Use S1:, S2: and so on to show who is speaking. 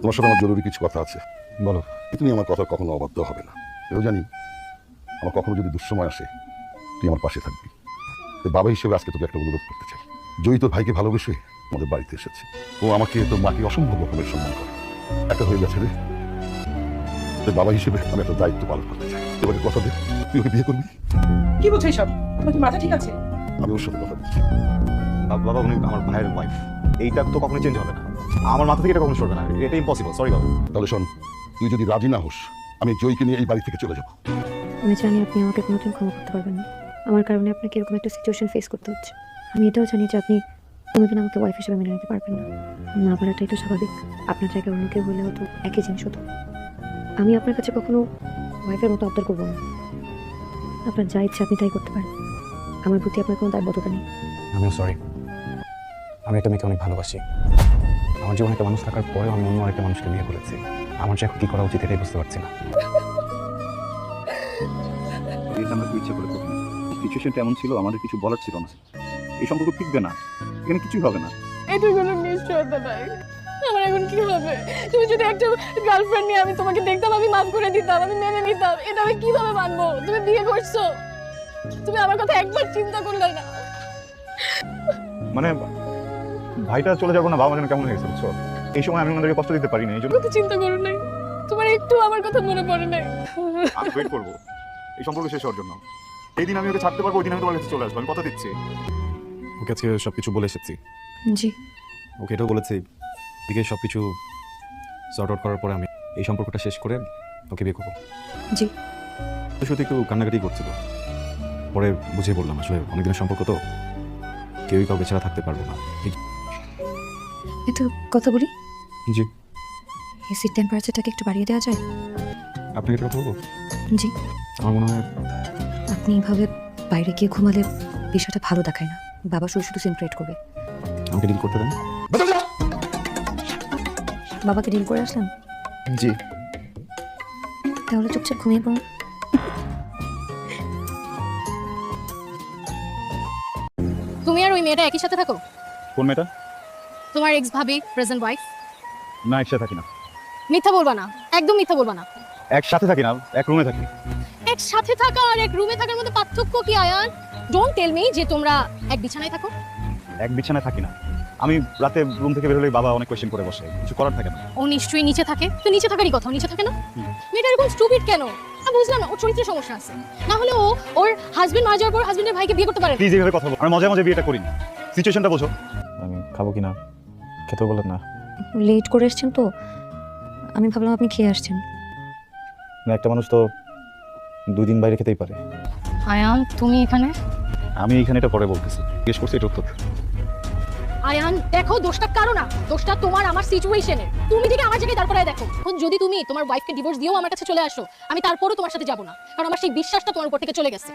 S1: তোমার সাথে আমার জরুরি কিছু কথা আছে।
S2: বলো।
S1: তুমি আমার কথা কখনো অবাধ্য হবে না, এও জানি। আমার কখনো যদি দুঃসময় আসে তুই আমার পাশে থাকবি। তো বাবা হিসেবে আজকে তোকে একটা অনুরোধ করতে চাই। জয়ী তোর ভাইকে ভালোবেসে আমাদের বাড়িতে এসেছে। ও আমাকে তোর মাকে অসম্ভব রকমের সম্মান করে। একটা হয়ে গেছে রে। তোর বাবা হিসেবে আমি একটা দায়িত্ব পালন করতে চাই। এবারে কথা দে, তুই ওকে বিয়ে করবি।
S3: কি বলছো এইসব? তোমার কি মাথা ঠিক আছে?
S1: আমি ওর সাথে কথা বলছি।
S2: বাবা উনি আমার ভাইয়ের ওয়াইফ, এইটা তো কখনো চেঞ্জ হবে না। আমার মাথা থেকে এটা কখনো সরবে না, এটা ইম্পসিবল। সরি বাবা।
S1: তাহলে শোন, তুই যদি রাজি না হোস আমি জয়ীকে নিয়ে এই বাড়ি থেকে চলে যাবো।
S4: আমি জানি আপনি আমাকে কোনোদিন ক্ষমা করতে পারবেন না। আমার কারণে আপনাকে এরকম একটা সিচুয়েশন ফেস করতে হচ্ছে। আমি এটাও জানি যে আপনি কোনোদিন আমাকে ওয়াইফ হিসেবে মেনে নিতে পারবেন না। না পারাটাই তো স্বাভাবিক। আপনার জায়গায় অন্য কেউ হলে হতো একই জিনিস হতো। আমি আপনার কাছে কখনো ওয়াইফের মতো আবদার করবো না। আপনার যা ইচ্ছা আপনি তাই করতে পারেন। আমার প্রতি আপনার কোনো দায়বদ্ধতা নেই।
S2: আমিও সরি। আমি একটা মেয়েকে অনেক ভালোবাসি। আমার জীবনে একটা মানুষ থাকার পরেও আমি অন্য আরেকটা মানুষকে বিয়ে করেছি। আমার যে এখন কি করা উচিত এটাই বুঝতে পারছি না।
S5: আমরা ইচ্ছা করে করি। সিচুয়েশনটা এমন ছিল, আমাদের কিছু বলার ছিল না। এই সম্পর্ক টিকবে না, এখানে কিছুই হবে না।
S6: এটার কোনো নিশ্চয়তা নাই। আমার এখন কি হবে? তুমি যদি একটা গার্লফ্রেন্ড নিয়ে আমি তোমাকে দেখতাম, আমি মাফ করে দিতাম, আমি মেনে নিতাম। এটা আমি কিভাবে মানবো? তুমি বিয়ে করছো, তুমি আমার কথা একবার চিন্তা করলে না।
S2: মানে ভাইটা চলে যাবো না, বাবা যেন কেমন হয়ে গেছে বুঝছো। এই সময় আমি ওনাদেরকে কষ্ট দিতে পারি না, এই জন্য
S6: কত চিন্তা করো নাই, তোমার একটু আমার কথা মনে পড়ে নাই।
S2: আমি ওয়েট করবো এই সম্পর্ক শেষ হওয়ার জন্য। এই দিন আমি ওকে ছাড়তে পারবো, ওই দিন আমি তোমার কাছে চলে আসবো, আমি কথা দিচ্ছি। ওকে আজকে সবকিছু বলে এসেছি।
S4: জি।
S2: ওকে এটাও বলেছি, দিকে সবকিছু সর্ট আউট করার পরে আমি এই সম্পর্কটা শেষ করে ওকে বিয়ে করবো।
S4: জি।
S2: শুধু একটু কান্নাকাটি করছিল, পরে বুঝিয়ে বললাম আসলে অনেকদিনের সম্পর্ক তো, কেউই কাউকে ছাড়া থাকতে পারবো না।
S4: এতো কথা বলি,
S2: জি।
S4: এসির টেম্পারেচারটাকে একটু বাড়িয়ে দেওয়া যায়?
S2: আপনাকে একটা কথা বলবো?
S4: জি।
S2: আমার মনে হয়
S4: আপনি এইভাবে বাইরে গিয়ে ঘুমালে বিষয়টা ভালো দেখায় না। বাবা শুধু শুধু সিন ক্রিয়েট করবে।
S2: আমাকে ডিল করতে দেন।
S4: বাবাকে ডিল করে আসলাম?
S2: জি।
S4: তাহলে চুপচাপ ঘুমিয়ে পড়ুন।
S6: তুমি আর ওই মেয়েটা একই সাথে থাকো?
S2: কোন মেয়েটা?
S6: তোমার এক্স ভাবি, প্রেজেন্ট ওয়াইফ।
S2: না, একসাথে থাকি না।
S6: মিথ্যা বলবা না, একদম মিথ্যা বলবা না।
S2: একসাথে থাকি না, এক রুমে থাকি।
S6: একসাথে থাকা আর এক রুমে থাকার মধ্যে পার্থক্য কি আয়ান? ডোন্ট টেল মি যে তোমরা এক বিছানায় থাকো।
S2: এক বিছানায় থাকি না, আমি রাতে রুম থেকে বের হলে বাবা অনেক কোয়েশ্চেন করে বসে, কিছু করার থাকে না।
S6: ও নিশ্চয়ই নিচে থাকে, তো নিচে থাকারই কথা, ও নিচে থাকে না? মেয়েটা এরকম স্টুপিড কেন? আমি বুঝলাম না, ওর চরিত্রের সমস্যা আছে। না হলে ও ওর হাজবেন্ড মারা যাওয়ার পর হাজবেন্ডের ভাইকে বিয়ে করতে পারে না।
S2: প্লিজ এইভাবে কথা বল, আমি মজা মজা বিয়েটা করিনি। সিচুয়েশনটা বোঝো। আমি খাবো কিনা খেতেও বলেন না।
S4: লেট করে এসছেন তো, আমি ভাবলাম আপনি খেয়ে আসছেন।
S2: না, একটা মানুষ তো 2 দিন বাইরে খেতেই পারে।
S6: আয়ান তুমি এখানে?
S2: আমি এইখানে এটা পরে বলতেছি, জিজ্ঞেস করছি এটা উত্তর।
S6: আয়ান দেখো, দোষটা কারো না, দোষটা তোমার আমার সিচুয়েশনের। তুমি ঠিক আমার জায়গায় দাঁড় করায় দেখো। এখন যদি তুমি তোমার ওয়াইফকে ডিভোর্স দিয়েও আমার কাছে চলে আসো, আমি তারপরও তোমার সাথে যাব না, কারণ আমার সেই বিশ্বাসটা তোমার উপর থেকে চলে গেছে।